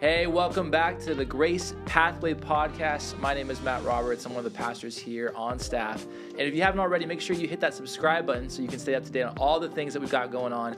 Hey, welcome back to the Grace Pathway Podcast. My name is Matt Roberts. I'm one of the pastors here on staff. And if you haven't already, make sure you hit that subscribe button so you can stay up to date on all the things that we've got going on.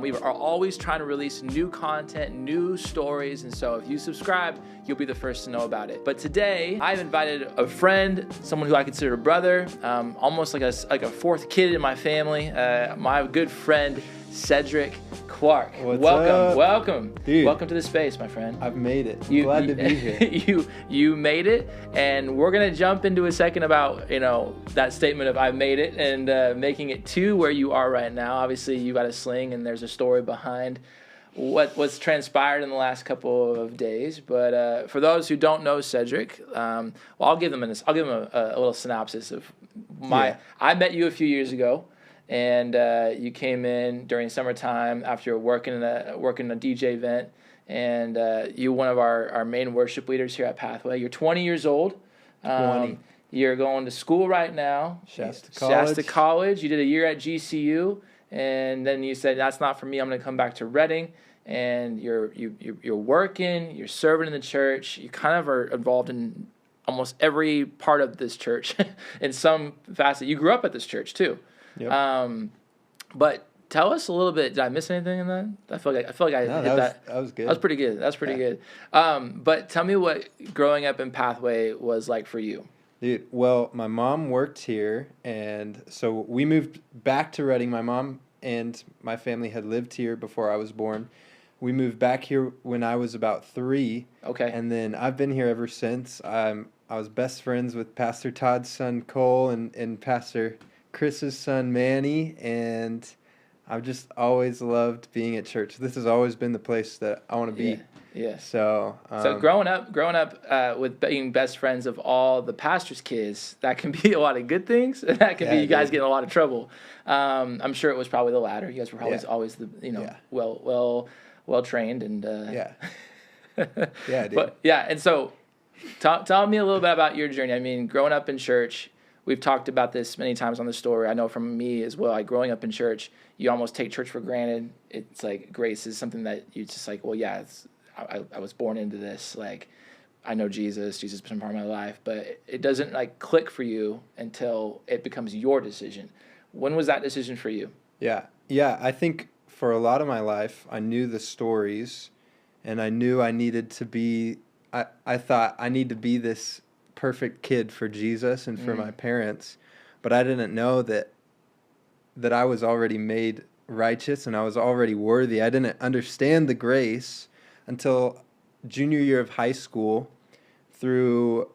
We are always trying to release new content, new stories. And so if you subscribe, you'll be the first to know about it. But today, I've invited a friend, someone who I consider a brother, almost like a fourth kid in my family, my good friend, Cedric Clark. Welcome. Dude, welcome to the space, my friend. I've made it. Glad to be here. You made it, and we're gonna jump into a second about that statement of "I've made it" and making it to where you are right now. Obviously, you got a sling, and there's a story behind what's transpired in the last couple of days. But for those who don't know Cedric, I'll give them a little synopsis of I met you a few years ago. And you came in during summertime after working a DJ event, and you're one of our main worship leaders here at Pathway. You're 20 years old. 20. You're going to school right now. Shasta College. You did a year at GCU, and then you said, that's not for me. I'm going to come back to Reading. And you're working. You're serving in the church. You kind of are involved in almost every part of this church in some facet. You grew up at this church too. Yep. But tell us a little bit. Did I miss anything in that? I feel like I hit that. That was good. That was pretty good. That's pretty good. But tell me what growing up in Pathway was like for you. Dude, well, my mom worked here, and so we moved back to Reading. My mom and my family had lived here before I was born. We moved back here when I was about 3. Okay. And then I've been here ever since. I was best friends with Pastor Todd's son Cole and Pastor Chris's son Manny, and I've just always loved being at church. This has always been the place that I want to be. Yeah. So growing up with being best friends of all the pastors' kids, that can be a lot of good things, and that can be you guys getting a lot of trouble. I'm sure it was probably the latter. You guys were always the well trained and yeah, dude. But and so tell me a little bit about your journey. I mean, growing up in church. We've talked about this many times on the story. I know from me as well, like growing up in church, you almost take church for granted. It's like grace is something that you just like, well, yeah, I was born into this. Like, I know Jesus has been part of my life, but it doesn't like click for you until it becomes your decision. When was that decision for you? Yeah. I think for a lot of my life, I knew the stories, and I knew I needed to be, I thought I need to be this perfect kid for Jesus and for my parents, but I didn't know that I was already made righteous and I was already worthy. I didn't understand the grace until junior year of high school through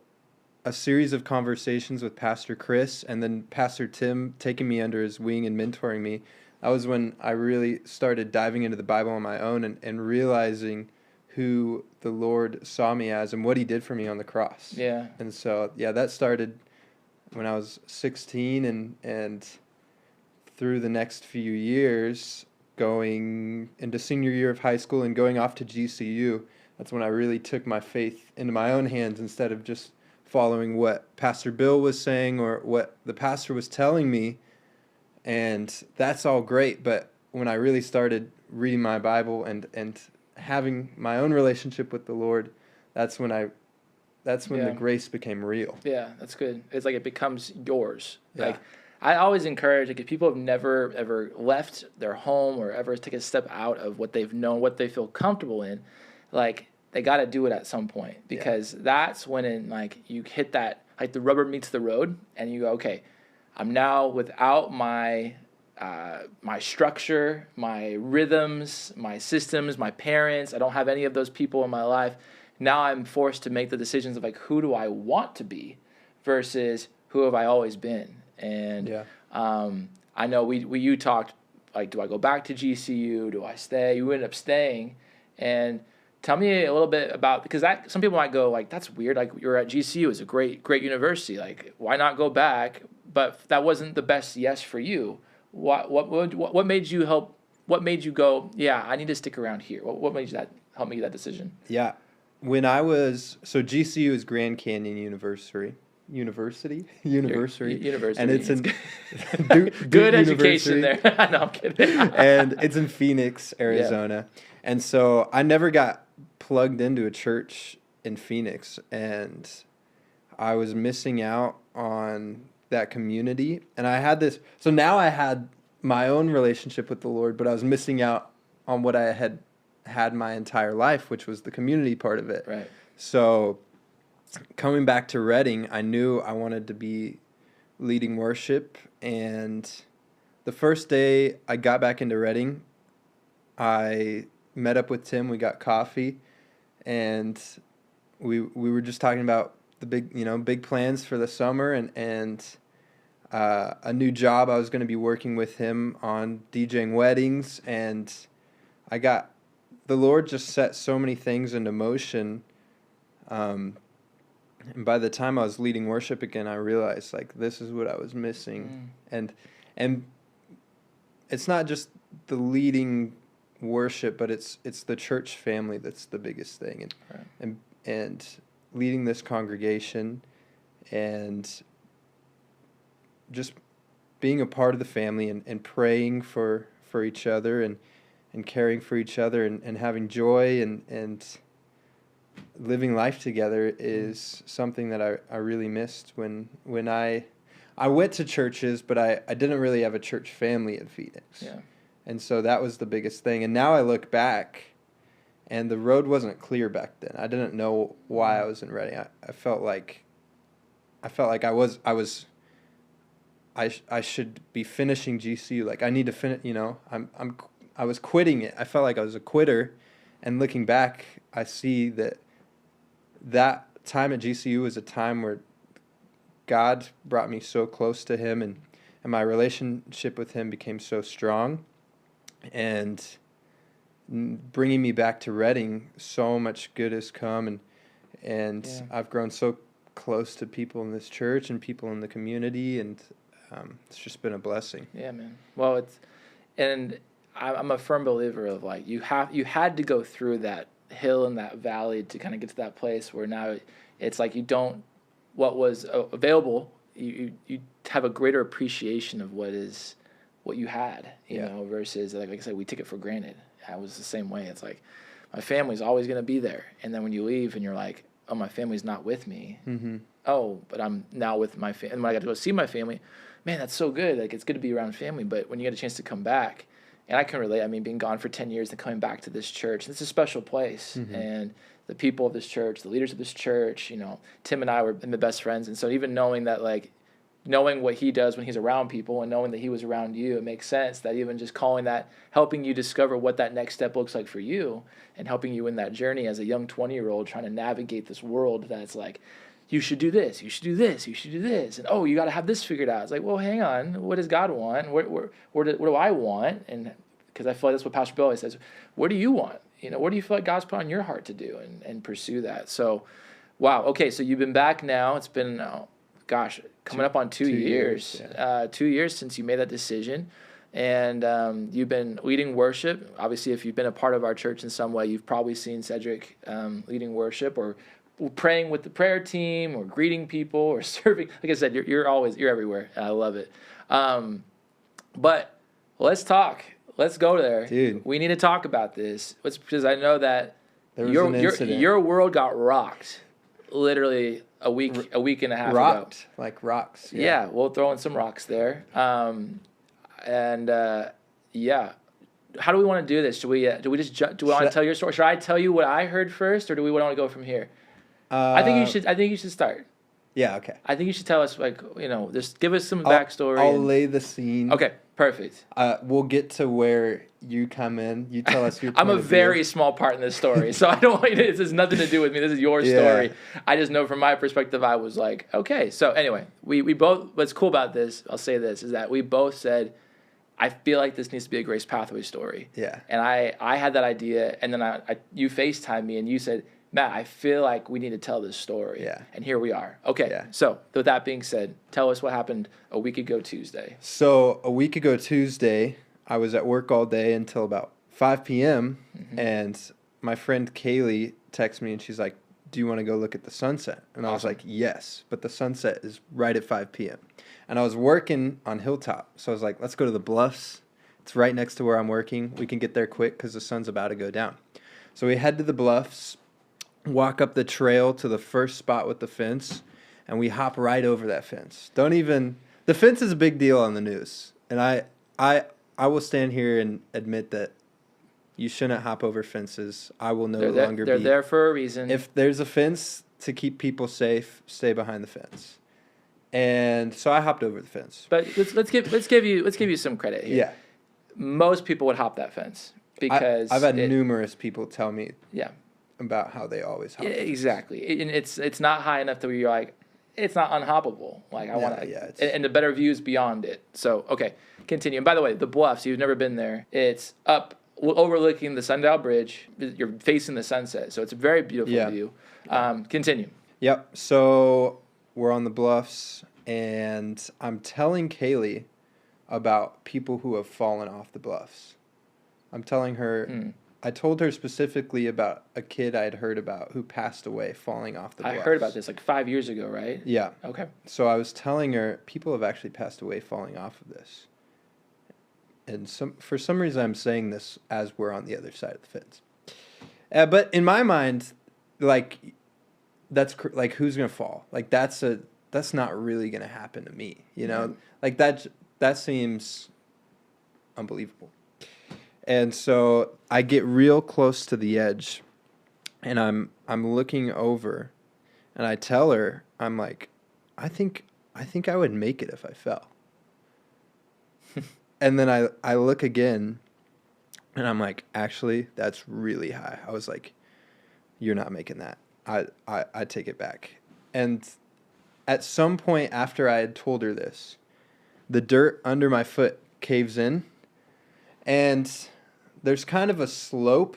a series of conversations with Pastor Chris and then Pastor Tim taking me under his wing and mentoring me. That was when I really started diving into the Bible on my own and realizing who the Lord saw me as and what he did for me on the cross. Yeah. And so, that started when I was 16 and through the next few years, going into senior year of high school and going off to GCU, that's when I really took my faith into my own hands instead of just following what Pastor Bill was saying or what the pastor was telling me. And that's all great, but when I really started reading my Bible and having my own relationship with the Lord, that's when the grace became real. Yeah, that's good. It's like it becomes yours. Yeah. Like I always encourage, like if people have never ever left their home or ever take a step out of what they've known, what they feel comfortable in, like they got to do it at some point because that's when you hit that, like the rubber meets the road and you go, okay, I'm now without my structure, my rhythms, my systems, my parents. I don't have any of those people in my life. Now I'm forced to make the decisions of like, who do I want to be versus who have I always been? And I know you talked like, do I go back to GCU? Do I stay? You ended up staying. And tell me a little bit about, because some people might go like, that's weird. Like you're at GCU, it's a great university. Like why not go back? But that wasn't the best yes for you. What made you help? What made you go? Yeah, I need to stick around here. What made you help make that decision? Yeah, when I was GCU is Grand Canyon University, and it's in good education there. No, I'm kidding. And it's in Phoenix, Arizona, and so I never got plugged into a church in Phoenix, and I was missing out on that community. And I had this, so now I had my own relationship with the Lord, but I was missing out on what I had my entire life, which was the community part of it. Right. So coming back to Reading, I knew I wanted to be leading worship. And the first day I got back into Reading, I met up with Tim. We got coffee, and we were just talking about the big plans for the summer, and a new job. I was going to be working with him on DJing weddings, and the Lord just set so many things into motion. And by the time I was leading worship again, I realized like this is what I was missing. And it's not just the leading worship, but it's the church family that's the biggest thing. And leading this congregation and just being a part of the family and praying for each other and caring for each other and having joy and living life together is something that I really missed when I went to churches, but I didn't really have a church family in Phoenix. Yeah. And so that was the biggest thing. And now I look back, and the road wasn't clear back then. I didn't know why I was in Reading. I felt like I should be finishing GCU. Like I need to finish. I was quitting it. I felt like I was a quitter, and looking back, I see that time at GCU was a time where God brought me so close to Him, and my relationship with Him became so strong, and bringing me back to Reading, so much good has come, and yeah. I've grown so close to people in this church and people in the community, and it's just been a blessing. Yeah, man. Well, I'm a firm believer of like you had to go through that hill and that valley to kind of get to that place where now it's like what was available, you have a greater appreciation of what you had, you know, versus like I said, we take it for granted. I was the same way. It's like my family's always going to be there, and then when you leave and you're like, oh, my family's not with me. Mm-hmm. Oh, but I'm now with my family. And when I got to go see my family, man, that's so good. Like it's good to be around family. But when you get a chance to come back, and I can relate. I mean, being gone for 10 years and coming back to this church, it's a special place. Mm-hmm. And the people of this church, the leaders of this church, Tim and I were the best friends. And so even knowing that, like, knowing what he does when he's around people and knowing that he was around you, it makes sense that even just calling that, helping you discover what that next step looks like for you and helping you in that journey as a young 20-year-old trying to navigate this world that's like, you should do this, you should do this, you should do this. And, oh, you got to have this figured out. It's like, well, hang on. What does God want? What do I want? And because I feel like that's what Pastor Bill always says. What do you want? What do you feel like God's put on your heart to do and pursue that? So, wow. Okay, so you've been back now. It's been, coming up on 2 years. Yeah. 2 years since you made that decision. And you've been leading worship. Obviously, if you've been a part of our church in some way, you've probably seen Cedric leading worship or praying with the prayer team or greeting people or serving. Like I said, you're everywhere. I love it. But let's talk. Let's go there. Dude. We need to talk about this. Because I know that your world got rocked literally a week and a half ago. Like rocks. Yeah, we'll throw in some rocks there. How do we want to do this? Do we want to tell your story? Should I tell you what I heard first, or do we want to go from here? I think you should start. Yeah. Okay. I think you should tell us, just give us some backstory. I'll lay the scene. Okay. Perfect. We'll get to where you come in. You tell us your. I'm a very small part in this story, so I don't. This has nothing to do with me. This is your story. I just know from my perspective, I was like, okay. So anyway, we both. What's cool about this, I'll say this, is that we both said, I feel like this needs to be a Grace Pathway story. Yeah. And I had that idea, and then you FaceTimed me, and you said, Matt, I feel like we need to tell this story. Yeah. And here we are. Okay. Yeah. So with that being said, tell us what happened a week ago Tuesday. So a week ago Tuesday, I was at work all day until about 5 p.m. Mm-hmm. And my friend Kaylee texted me and she's like, do you want to go look at the sunset? And I was like, yes, but the sunset is right at 5 p.m. And I was working on Hilltop. So I was like, let's go to the Bluffs. It's right next to where I'm working. We can get there quick because the sun's about to go down. So we head to the bluffs, walk up the trail to the first spot with the fence, and we hop right over that fence. The fence is a big deal on the news. And I will stand here and admit that you shouldn't hop over fences. I will no longer be. They're there for a reason. If there's a fence to keep people safe, stay behind the fence. And so I hopped over the fence. But let's give you some credit here. Yeah. Most people would hop that fence because I've had numerous people tell me yeah, about how they always hop. exactly. And it's not high enough that where you're like, it's not unhoppable. Like I want to, and the better views beyond it. So okay, continue. And by the way, the bluffs, you've never been there. It's up overlooking the Sundial Bridge. You're facing the sunset, so it's a very beautiful view. Continue. Yep. So we're on the bluffs, and I'm telling Kaylee about people who have fallen off the bluffs. I'm telling her. I told her specifically about a kid I had heard about who passed away falling off the bluffs. I heard about this like 5 years ago, right? Yeah. Okay. So I was telling her people have actually passed away falling off of this. And for some reason I'm saying this as we're on the other side of the fence. But in my mind, like that's like who's going to fall? Like that's not really going to happen to me, you know? Like that seems unbelievable. And so I get real close to the edge, and I'm looking over, and I tell her, I'm like, I think I would make it if I fell. And then I look again, and I'm like, actually, that's really high. I was like, you're not making that. I take it back. And at some point after I had told her this, the dirt under my foot caves in, and there's kind of a slope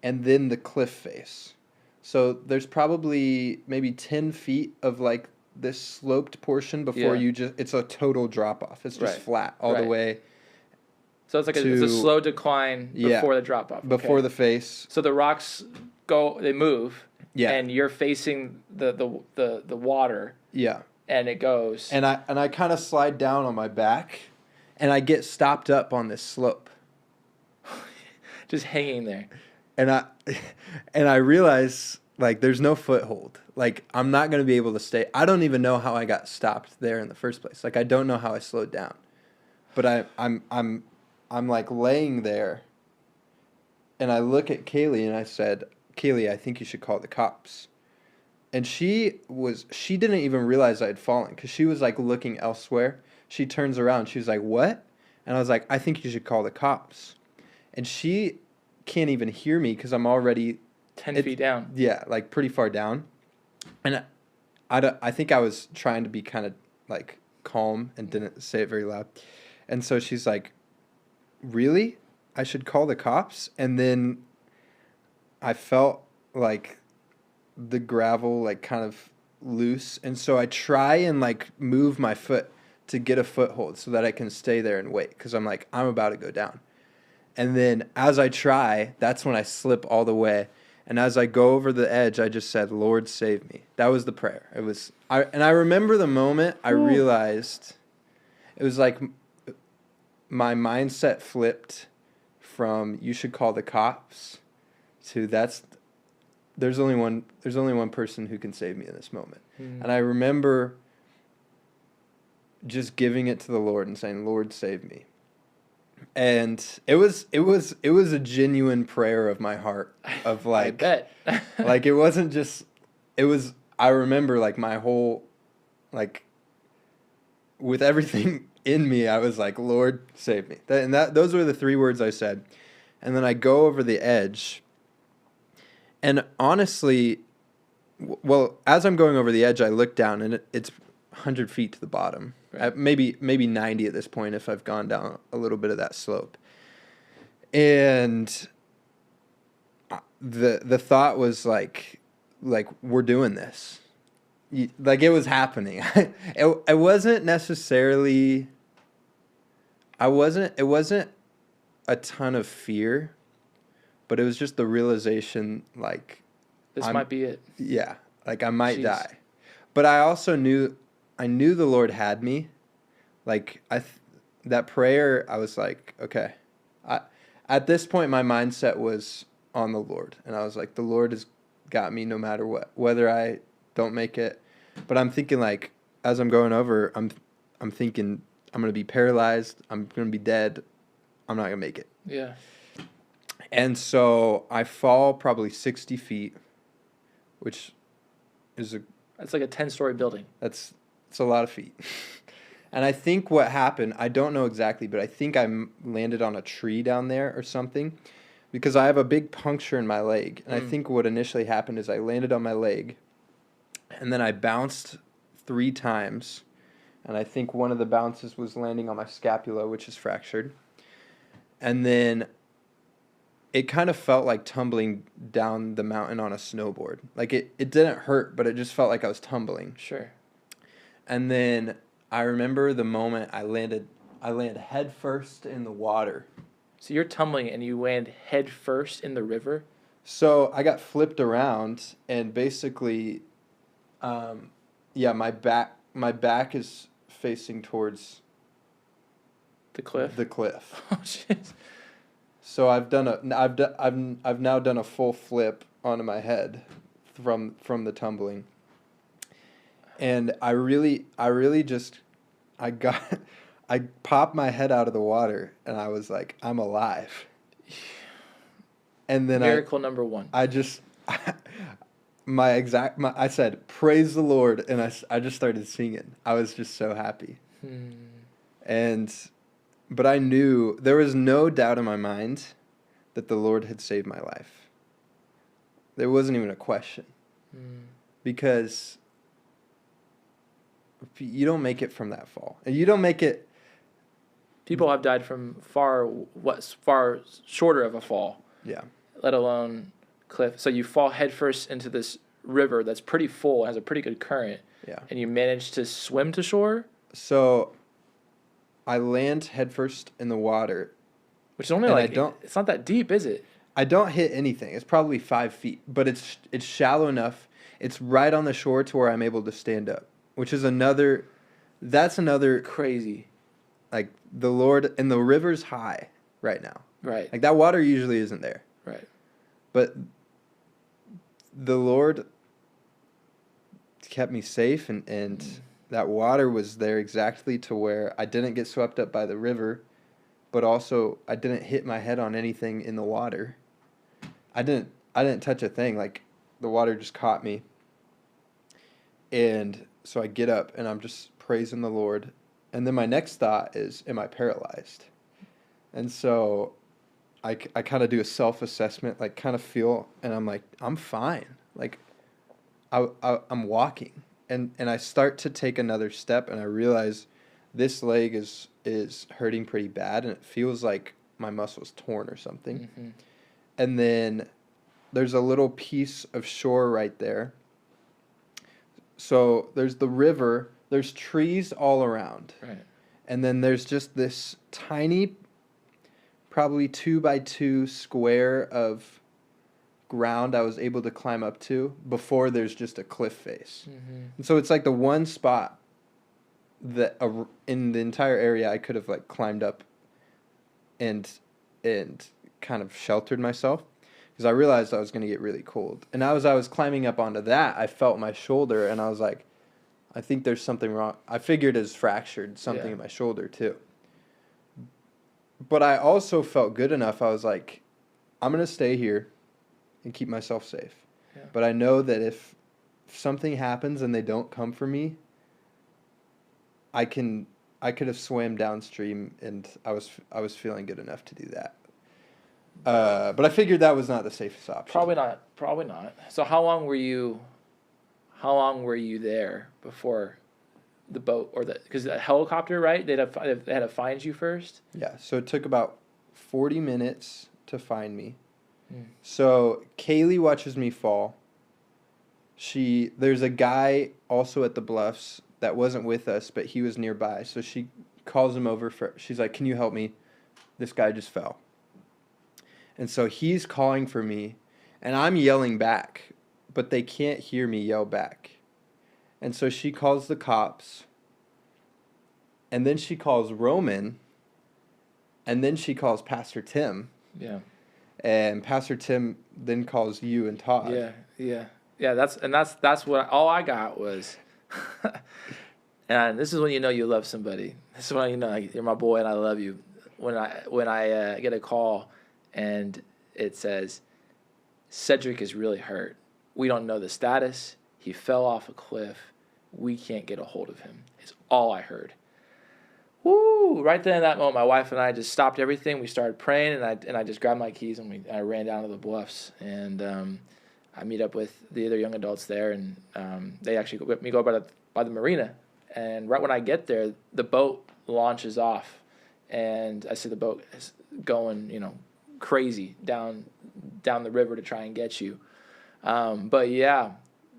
and then the cliff face. So there's probably maybe 10 feet of like this sloped portion before it's a total drop off. It's just flat all the way. So it's like it's a slow decline before the drop off. Before the face. So the rocks they move. Yeah. And you're facing the water. Yeah. And it goes. And I kind of slide down on my back, and I get stopped up on this slope. Just hanging there. And I realize like there's no foothold. Like I'm not going to be able to stay. I don't even know how I got stopped there in the first place. Like I don't know how I slowed down. But I'm like laying there, and I look at Kaylee and I said, "Kaylee, I think you should call the cops." And she didn't even realize I had fallen because she was like looking elsewhere. She turns around. She's like, "What?" And I was like, "I think you should call the cops." And she can't even hear me because I'm already 10 feet down. Yeah, like pretty far down. And I think I was trying to be kind of like calm and didn't say it very loud. And so she's like, "Really? I should call the cops?" And then I felt like the gravel like kind of loose. And so I try and like move my foot to get a foothold so that I can stay there and wait because I'm like, I'm about to go down. And then as I try, that's when I slip all the way. And as I go over the edge, I just said, "Lord, save me." That was the prayer. And I remember the moment I realized it was like my mindset flipped from "you should call the cops" to there's only one person who can save me in this moment. And I remember just giving it to the Lord and saying, "Lord, save me." And it was a genuine prayer of my heart of like, I bet. like it wasn't just, I remember like my whole, like with everything in me, I was like, "Lord, save me." Those were the 3 words I said. And then I go over the edge, and honestly, well, as I'm going over the edge, I look down and it's 100 feet to the bottom. Right. Maybe 90 at this point if I've gone down a little bit of that slope. And the thought was like we're doing this. Like it was happening. It wasn't necessarily it wasn't a ton of fear, but it was just the realization like this might be it. Yeah, like I might die. But I also knew the Lord had me. Like that prayer, I was like, okay. At this point, my mindset was on the Lord. And I was like, the Lord has got me no matter what, whether I don't make it. But I'm thinking, like, as I'm going over, I'm thinking I'm going to be paralyzed. I'm going to be dead. I'm not going to make it. Yeah. And so I fall probably 60 feet, which is That's like a 10-story building. it's a lot of feet. And I think what happened, I don't know exactly, but I think landed on a tree down there or something, because I have a big puncture in my leg. And I think what initially happened is I landed on my leg, and then I bounced 3 times. And I think one of the bounces was landing on my scapula, which is fractured. And then it kind of felt like tumbling down the mountain on a snowboard. Like, it didn't hurt, but it just felt like I was tumbling. Sure. And then I remember the moment I landed head first in the water. So you're tumbling and you land head first in the river? So I got flipped around, and basically, my back is facing towards The cliff? the cliff. Oh, shit. So I've now done a full flip onto my head from the tumbling. And I popped my head out of the water, and I was like, I'm alive. And then Miracle number 1. I said, praise the Lord, and I just started singing. I was just so happy. But I knew, there was no doubt in my mind that the Lord had saved my life. There wasn't even a question. Because you don't make it from that fall. And you don't make it. People have died from far shorter of a fall. Yeah. Let alone cliff. So you fall headfirst into this river that's pretty full, has a pretty good current. Yeah. And you manage to swim to shore? So I land headfirst in the water. Which is only it's not that deep, is it? I don't hit anything. It's probably 5 feet, but it's shallow enough. It's right on the shore to where I'm able to stand up, which is another crazy. Like, the Lord, and the river's high right now. Right. Like, that water usually isn't there. Right. But the Lord kept me safe, and that water was there exactly to where I didn't get swept up by the river, but also I didn't hit my head on anything in the water. I didn't touch a thing. Like, the water just caught me. And so I get up, and I'm just praising the Lord. And then my next thought is, am I paralyzed? And so I kind of do a self-assessment, like, kind of feel, and I'm like, I'm fine. Like, I'm walking. And I start to take another step, and I realize this leg is hurting pretty bad, and it feels like my muscle's torn or something. Mm-hmm. And then there's a little piece of shore right there. So there's the river, there's trees all around. Right. And then there's just this tiny, probably 2x2 square of ground I was able to climb up to before there's just a cliff face. Mm-hmm. And so it's like the one spot that in the entire area I could have, like, climbed up and kind of sheltered myself, because I realized I was going to get really cold. And as I was climbing up onto that, I felt my shoulder, and I was like, I think there's something wrong. I figured it was fractured something in my shoulder too. But I also felt good enough. I was like, I'm going to stay here and keep myself safe. Yeah. But I know that if something happens and they don't come for me, I could have swam downstream, and I was feeling good enough to do that. But I figured that was not the safest option. Probably not. So how long were you there before the boat, or because the helicopter, right? They had to find you first. Yeah. So it took about 40 minutes to find me. So Kaylee watches me fall. There's a guy also at the bluffs that wasn't with us, but he was nearby. So she calls him over she's like, "Can you help me? This guy just fell." And so he's calling for me, and I'm yelling back, but they can't hear me yell back. And so she calls the cops, and then she calls Roman, and then she calls Pastor Tim. Yeah. And Pastor Tim then calls you and Todd. Yeah. That's what all I got was. And this is when you know you love somebody. This is when you know, like, you're my boy and I love you. When I get a call and it says, Cedric is really hurt. We don't know the status. He fell off a cliff. We can't get a hold of him. It's all I heard. Woo! Right then in that moment, my wife and I just stopped everything. We started praying, and I just grabbed my keys and I ran down to the bluffs. And I meet up with the other young adults there, and they actually let me go by the marina. And right when I get there, the boat launches off, and I see the boat is going, crazy down the river to try and get you. But yeah,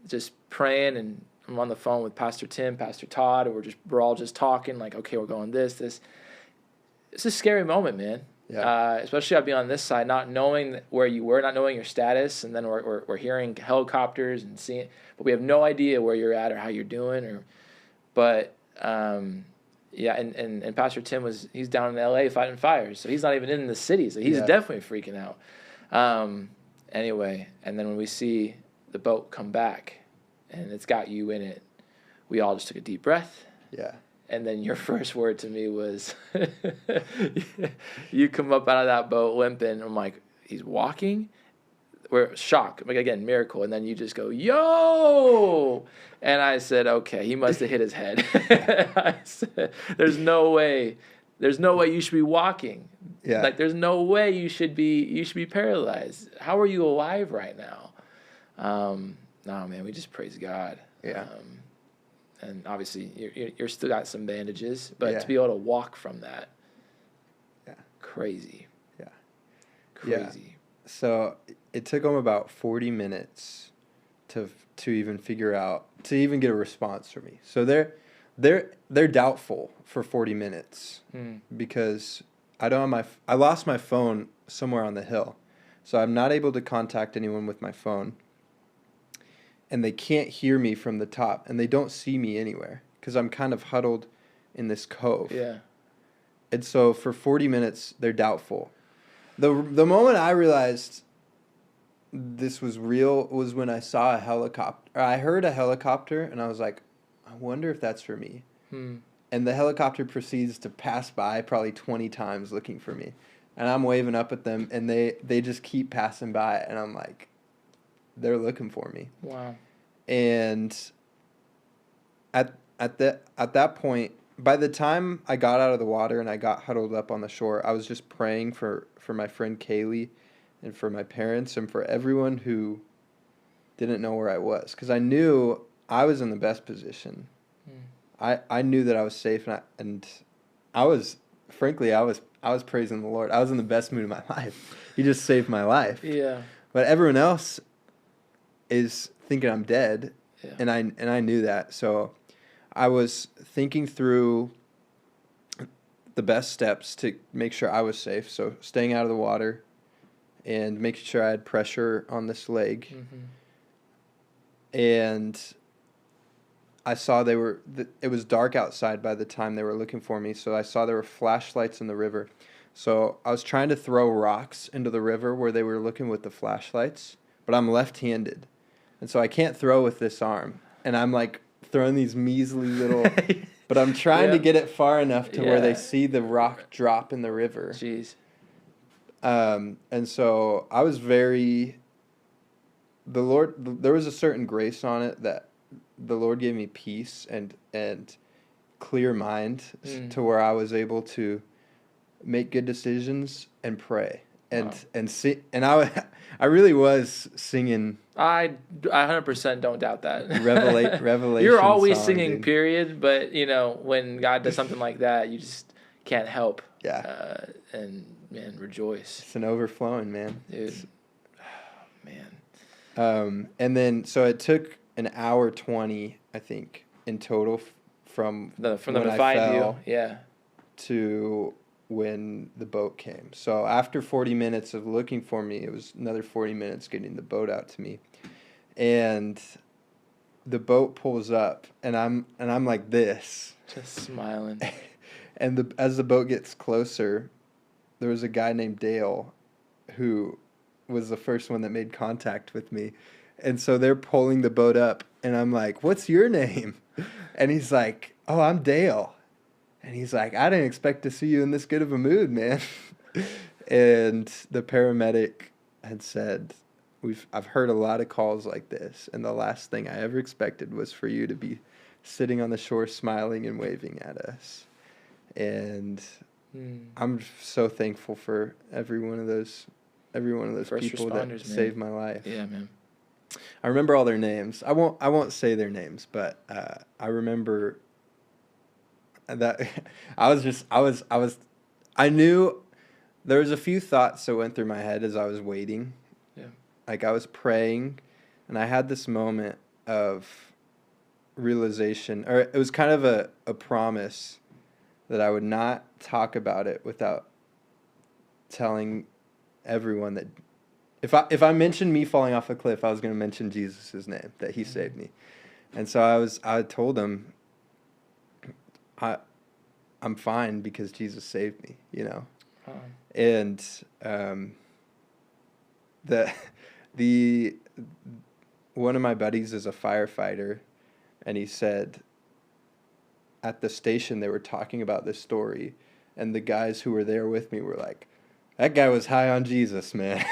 just praying, and I'm on the phone with Pastor Tim, Pastor Todd, and we're all just talking, like, okay, we're going this. It's a scary moment, man. Yeah. Especially I'd be on this side, not knowing where you were, not knowing your status, and then we're hearing helicopters and seeing, but we have no idea where you're at or how you're doing, but yeah, and Pastor Tim he's down in L.A. fighting fires, so he's not even in the city, so he's definitely freaking out. Anyway, and then when we see the boat come back, and it's got you in it, we all just took a deep breath. Yeah. And then your first word to me was, you come up out of that boat limping. I'm like, he's walking? We're shocked. Like, again, miracle. And then you just go, yo! And I said, okay, he must have hit his head. I said, there's no way you should be walking. Yeah. Like, there's no way you should be paralyzed. How are you alive right now? No, man, we just praise God. Yeah. And obviously, you're still got some bandages, but to be able to walk from that, crazy. Yeah. Crazy. Yeah. So it took them about 40 minutes to even figure out, to even get a response from me. So they're doubtful for 40 minutes because I lost my phone somewhere on the hill, so I'm not able to contact anyone with my phone. And they can't hear me from the top, and they don't see me anywhere because I'm kind of huddled in this cove. Yeah. And so for 40 minutes, they're doubtful. The moment I realized this was real was when I saw a helicopter. I heard a helicopter, and I was like, I wonder if that's for me. And the helicopter proceeds to pass by probably 20 times looking for me. And I'm waving up at them, and they just keep passing by, and I'm like, they're looking for me. Wow. And at that point, by the time I got out of the water and I got huddled up on the shore, I was just praying for my friend Kaylee and for my parents and for everyone who didn't know where I was, because I knew I was in the best position. I knew that I was safe, and I was praising the Lord. I was in the best mood of my life. He just saved my life. Yeah. But everyone else is thinking I'm dead, and I knew that. So I was thinking through the best steps to make sure I was safe. So staying out of the water and making sure I had pressure on this leg. And I saw it was dark outside by the time they were looking for me, so I saw there were flashlights in the river. So I was trying to throw rocks into the river where they were looking with the flashlights, but I'm left-handed. And so I can't throw with this arm. And I'm like throwing these measly little, but I'm trying to get it far enough to where they see the rock drop in the river. Jeez. And so I was there was a certain grace on it that the Lord gave me peace and clear mind to where I was able to make good decisions and pray. And see, and I really was singing. I 100% don't doubt that. Revelation. You're always song, singing, dude. Period. But when God does something like that, you just can't help. Yeah. And man, rejoice. It's an overflowing, man. Dude. Oh, man. And then so it took an hour 20, I think, in total from them to find you. Yeah. To when the boat came. So after 40 minutes of looking for me, it was another 40 minutes getting the boat out to me. And the boat pulls up, and I'm like this. Just smiling. And as the boat gets closer, there was a guy named Dale who was the first one that made contact with me. And so they're pulling the boat up, and I'm like, "What's your name?" And he's like, "Oh, I'm Dale." And he's like, "I didn't expect to see you in this good of a mood, man." And the paramedic had said, I've heard a lot of calls like this, and the last thing I ever expected was for you to be sitting on the shore smiling and waving at us." And I'm so thankful for every one of those First people that saved my life. Yeah, man. I remember all their names. I won't say their names, but I remember that I knew there was a few thoughts that went through my head as I was waiting. Yeah. Like I was praying, and I had this moment of realization, or it was kind of a promise that I would not talk about it without telling everyone that if I mentioned me falling off a cliff, I was going to mention Jesus' name, that he saved me. And so I told him, I'm fine because Jesus saved me, you know. And the one of my buddies is a firefighter, and he said at the station they were talking about this story, and the guys who were there with me were like, "That guy was high on Jesus, man."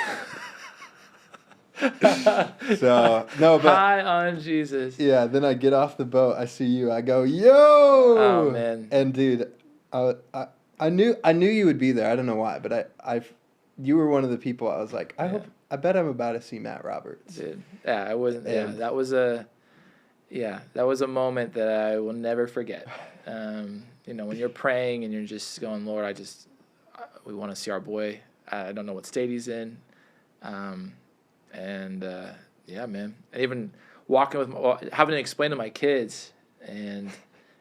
So no, but high on Jesus. Yeah, then I get off the boat, I see you, I go, "Yo!" Oh man. And dude, I knew you would be there. I don't know why, but you were one of the people I was like, I bet I'm about to see Matt Roberts. Dude, yeah, I wasn't. Yeah, that was a moment that I will never forget. You know, when you're praying and you're just going, "Lord, we want to see our boy. I don't know what state he's in." Yeah, man. And even having to explain to my kids and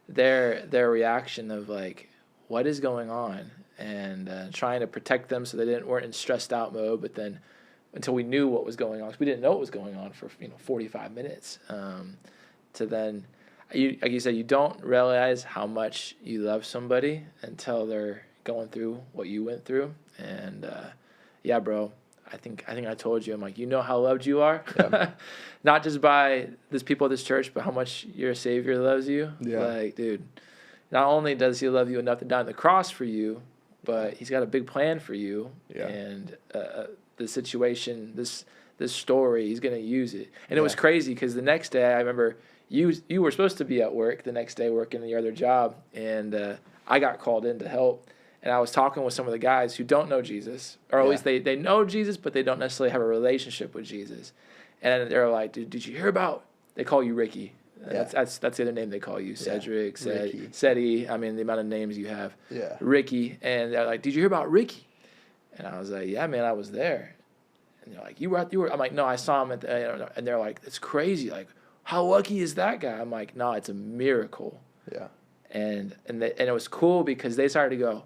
their reaction of like, what is going on, and trying to protect them so they weren't in stressed out mode. But then until we knew what was going on, because we didn't know what was going on for 45 minutes, to then, like you said, you don't realize how much you love somebody until they're going through what you went through. And yeah, bro. I think I told you, I'm like, you know how loved you are, not just by this people at this church, but how much your Savior loves you. Yeah. Like, dude, not only does he love you enough to die on the cross for you, but he's got a big plan for you. Yeah. And the situation, this story, he's going to use it. And it was crazy because the next day, I remember you were supposed to be at work the next day working your other job, and I got called in to help. And I was talking with some of the guys who don't know Jesus, or at least they know Jesus, but they don't necessarily have a relationship with Jesus. And they're like, "Dude, did you hear about?" They call you Ricky. That's the other name they call you. Cedric, Cedi. I mean, the amount of names you have. Yeah. Ricky. And they're like, "Did you hear about Ricky?" And I was like, "Yeah, man, I was there." And they're like, "You were?" I'm like, "No, I saw him at the," and they're like, "It's crazy. Like, how lucky is that guy?" I'm like, "No, it's a miracle." Yeah. And it was cool because they started to go,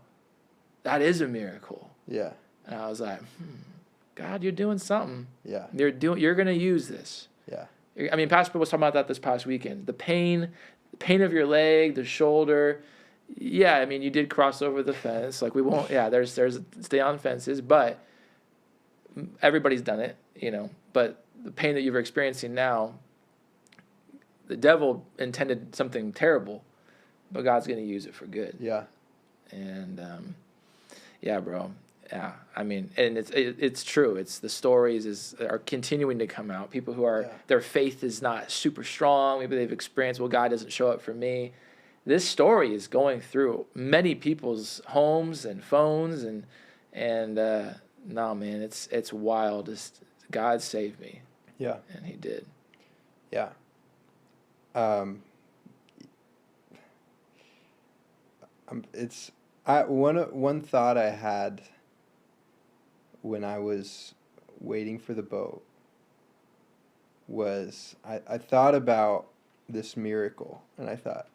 "That is a miracle." Yeah. And I was like, God, you're doing something. Yeah. You're going to use this. Yeah. I mean, Pastor was talking about that this past weekend. The pain of your leg, the shoulder. Yeah, I mean, you did cross over the fence. Like, we won't, there's stay on fences, but everybody's done it, you know. But the pain that you're experiencing now, the devil intended something terrible, but God's going to use it for good. Yeah. And, yeah, bro. Yeah, I mean, and it's true. It's the stories are continuing to come out. People who are their faith is not super strong. Maybe they've experienced, well, God doesn't show up for me. This story is going through many people's homes and phones, and no, man, it's wild. God saved me. Yeah, and He did. Yeah. One thought I had when I was waiting for the boat was I thought about this miracle, and I thought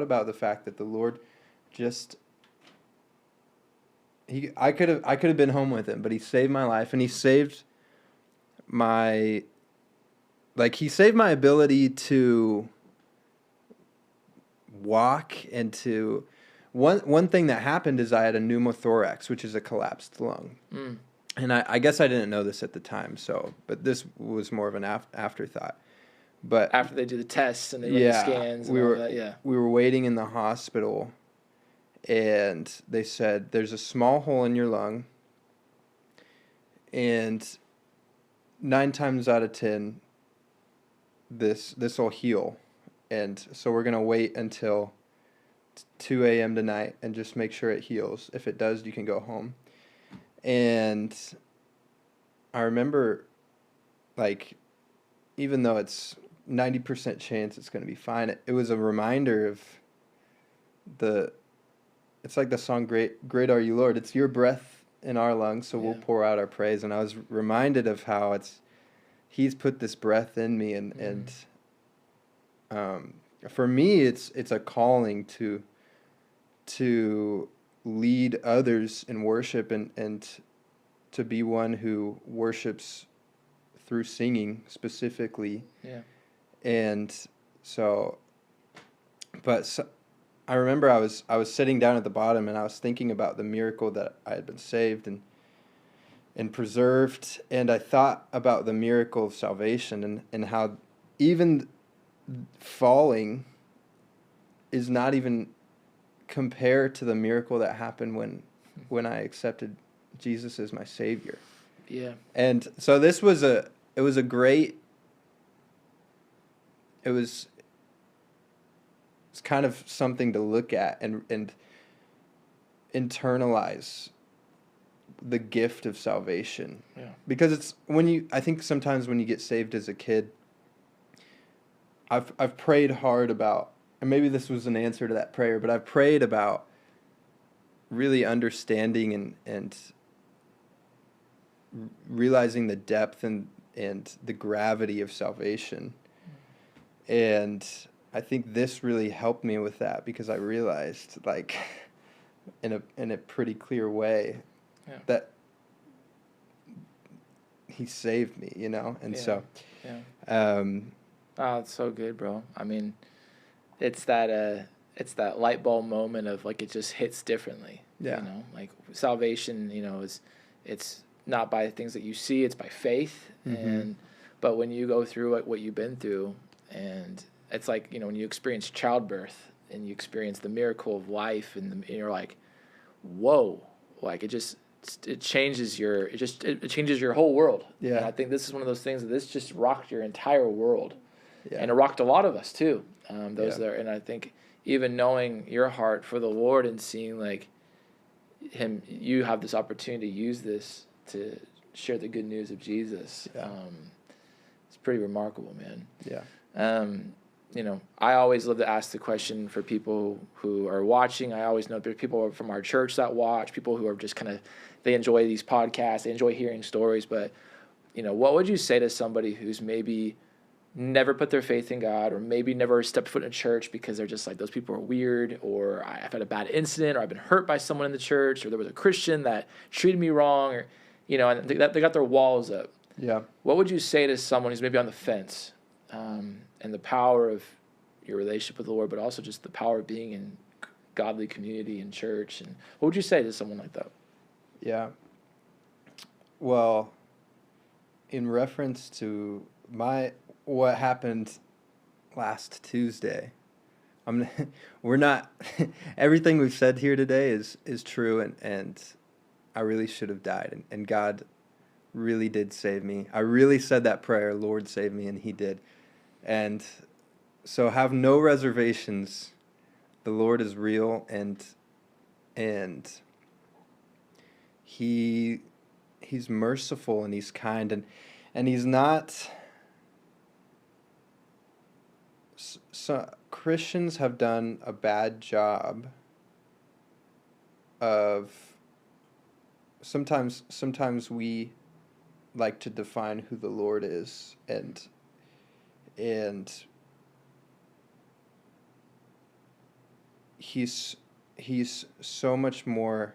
about the fact that the Lord I could have been home with him, but he saved my life, and he saved my ability to walk, and to one thing that happened is I had a pneumothorax, which is a collapsed lung. And I guess I didn't know this at the time, but this was more of an afterthought. But After they do the tests and they run the scans and all that, yeah. We were waiting in the hospital, and they said, there's a small hole in your lung, and 9 times out of 10, this will heal. And so we're going to wait until 2 a.m. tonight and just make sure it heals. If it does, you can go home. And I remember, like, even though it's 90% chance it's going to be fine, it was a reminder of it's like the song, Great Are You, Lord. It's your breath in our lungs, so we'll pour out our praise. And I was reminded of how He's put this breath in me, and for me, it's a calling to lead others in worship and to be one who worships through singing specifically. Yeah. And so, I remember I was sitting down at the bottom, and I was thinking about the miracle that I had been saved and preserved, and I thought about the miracle of salvation and how even falling is not even compared to the miracle that happened when I accepted Jesus as my Savior. Yeah. And so this was it was kind of something to look at and internalize the gift of salvation. Yeah. Because it's I think sometimes when you get saved as a kid, I've prayed hard about, and maybe this was an answer to that prayer, but I've prayed about really understanding and realizing the depth and the gravity of salvation. And I think this really helped me with that, because I realized, like, in a pretty clear way, that He saved me, and so. Oh, it's so good, bro. I mean, it's that light bulb moment of, like, it just hits differently. Yeah. Like, salvation, it's not by things that you see, it's by faith. Mm-hmm. But when you go through what you've been through, and it's like, when you experience childbirth and you experience the miracle of life, and you're like, whoa, like, it changes your whole world. Yeah. And I think this is one of those things that this just rocked your entire world. Yeah. And it rocked a lot of us too. And I think even knowing your heart for the Lord and seeing, like, you have this opportunity to use this to share the good news of Jesus. Yeah. It's pretty remarkable, man. Yeah. I always love to ask the question for people who are watching. I always know there's people from our church that watch, people who are just they enjoy these podcasts, they enjoy hearing stories. But, what would you say to somebody who's maybe never put their faith in God, or maybe never stepped foot in a church because they're just like, those people are weird, or I've had a bad incident, or I've been hurt by someone in the church, or there was a Christian that treated me wrong, or, and they got their walls up. Yeah. What would you say to someone who's maybe on the fence, and the power of your relationship with the Lord, but also just the power of being in godly community and church? And what would you say to someone like that? Yeah. Well, in reference to what happened last Tuesday, we're not everything we've said here today is true, and I really should have died, and God really did save me. I really said that prayer, Lord save me, and He did. And so have no reservations. The Lord is real, and He's merciful, and He's kind, and He's not. So Christians have done a bad job of sometimes we like to define who the Lord is, and he's so much more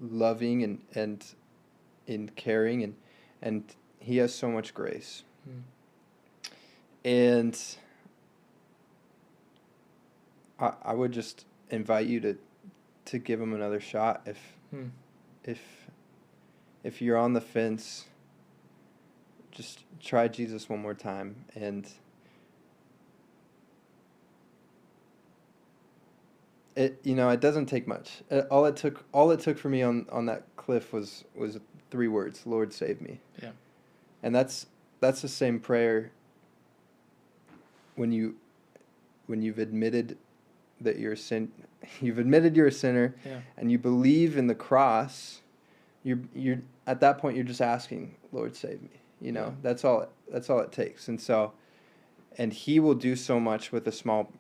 loving and caring, and He has so much grace. And I would just invite you to give Him another shot if if you're on the fence, just try Jesus one more time. And it doesn't take much. All it took for me on that cliff was 3 words: Lord, save me. Yeah. And that's the same prayer when you've admitted that you're a sinner, Yeah. and you believe in the cross. You're at that point, you're just asking, Lord, save me. Yeah. That's all it takes. And he will do so much with a small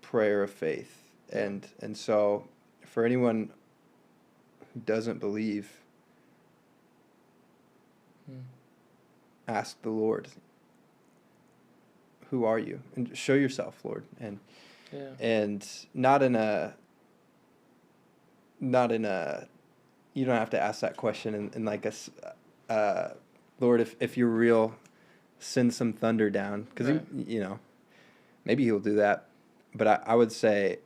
prayer of faith. And so for anyone who doesn't believe, ask the Lord, who are you? And show yourself, Lord. And not in a you don't have to ask that question in like Lord, if you're real, send some thunder down, because right. maybe he'll do that, but I would say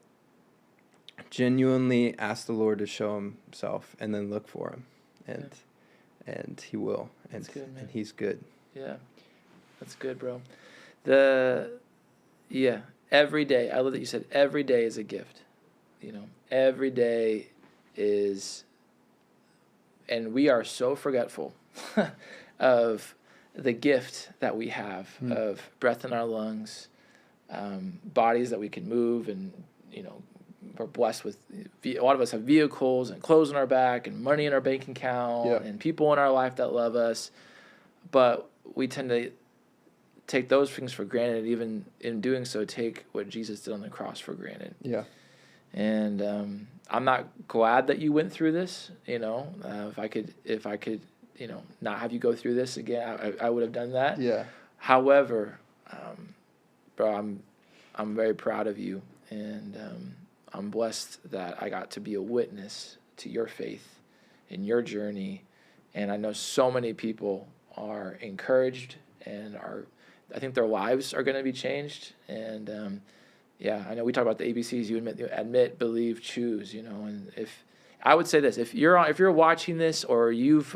genuinely ask the Lord to show himself, and then look for him, and he will. That's good, man. And he's good. Yeah, that's good, bro. Every day. I love that you said every day is a gift. Every day is, and we are so forgetful of the gift that we have of breath in our lungs, bodies that we can move, and we're blessed with, a lot of us have vehicles and clothes on our back and money in our bank account and people in our life that love us, but we tend to take those things for granted. Even in doing so, take what Jesus did on the cross for granted. Yeah. And I'm not glad that you went through this. If I could, not have you go through this again, I would have done that. Yeah. However, bro, I'm very proud of you, and I'm blessed that I got to be a witness to your faith in your journey. And I know so many people are encouraged and I think their lives are going to be changed. And I know we talk about the ABCs. You admit, believe, choose. And if I would say this, if you're watching this, or you've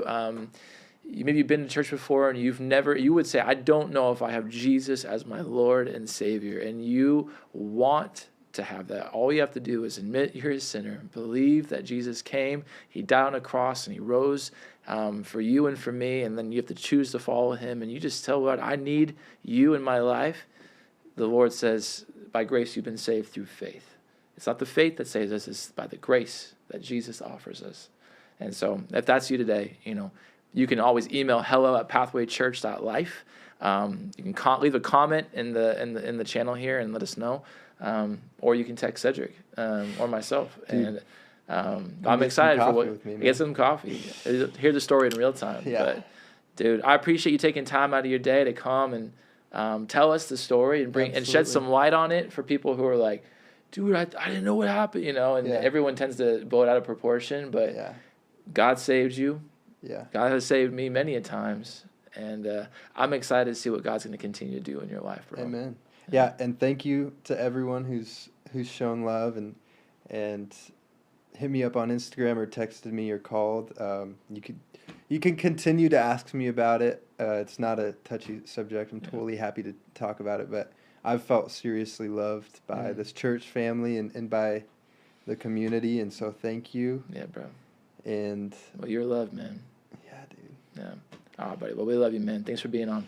maybe you've been to church before and you would say, I don't know if I have Jesus as my Lord and Savior, and you want to have that. All you have to do is admit you're a sinner, believe that Jesus came, he died on a cross, and he rose for you and for me, and then you have to choose to follow him, and you just tell God, I need you in my life. The Lord says, by grace you've been saved through faith. It's not the faith that saves us, it's by the grace that Jesus offers us. And so if that's you today, you can always email hello@pathwaychurch.life. You can leave a comment in the channel here and let us know. Or you can text Cedric or myself. Dude, and I'm excited for get some coffee. Hear the story in real time. Yeah. But dude, I appreciate you taking time out of your day to come and tell us the story and shed some light on it for people who are like, dude, I didn't know what happened, everyone tends to blow it out of proportion, but God saved you. Yeah. God has saved me many a times, and I'm excited to see what God's going to continue to do in your life, bro. Amen. Yeah, and thank you to everyone who's shown love and hit me up on Instagram or texted me or called. You can continue to ask me about it. It's not a touchy subject. I'm totally happy to talk about it, but I've felt seriously loved by this church family and by the community, and so thank you. Yeah, bro. And you're loved, man. Yeah, dude. Yeah. All right, buddy. Well, we love you, man. Thanks for being on.